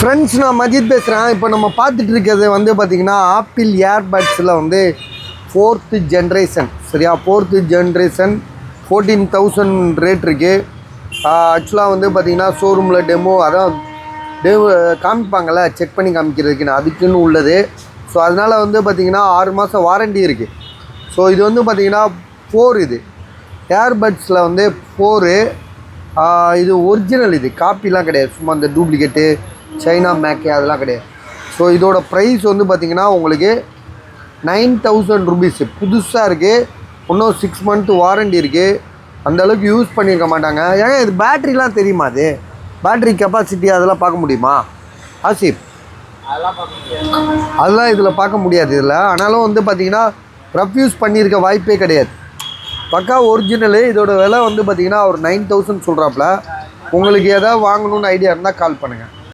Friends, நான் மஜித் பேசுகிறேன். இப்போ நம்ம பார்த்துட்டு இருக்கிறது வந்து பார்த்திங்கன்னா ஆப்பிள் ஏர்பட்ஸில் வந்து 4th ஜென்ரேஷன். சரியா, 4th ஜென்ரேஷன் 14,000 ரேட் இருக்குது. ஆக்சுவலாக வந்து பார்த்திங்கன்னா ஷோரூமில் டெமோ காமிப்பாங்கள்ல, செக் பண்ணி காமிக்கிறதுக்குன்னு அதுக்குன்னு உள்ளது. ஸோ அதனால் வந்து பார்த்திங்கன்னா 6 மாதம் வாரண்டி இருக்குது. ஸோ இது வந்து பார்த்திங்கன்னா 4 இது ஏர்பட்ஸில் வந்து 4. இது ஒரிஜினல், இது காப்பிலாம் கிடையாது, சும்மா இந்த டூப்ளிகேட்டு சைனா மேக்கு அதெல்லாம் கிடையாது. ஸோ இதோட ப்ரைஸ் வந்து பார்த்திங்கன்னா உங்களுக்கு 9,000 ருபீஸு. புதுசாக இருக்குது, இன்னும் 6 மந்த் வாரண்டி இருக்குது. அந்தளவுக்கு யூஸ் பண்ணியிருக்க மாட்டாங்க. ஏன்னா இது பேட்ரிலாம் தெரியுமா? அது பேட்ரி கெப்பாசிட்டி அதெல்லாம் பார்க்க முடியுமா ஆசிப்? அதெல்லாம் இதில் பார்க்க முடியாது இதில். ஆனாலும் வந்து பார்த்திங்கன்னா ரஃப் யூஸ் பண்ணியிருக்க வாய்ப்பே கிடையாது. பக்கா ஒரிஜினலு. இதோட விலை வந்து பார்த்திங்கன்னா ஒரு 9,000 சொல்கிறாப்புல. உங்களுக்கு எதாவது வாங்கணுன்னு ஐடியா இருந்தால் கால் பண்ணுங்கள்.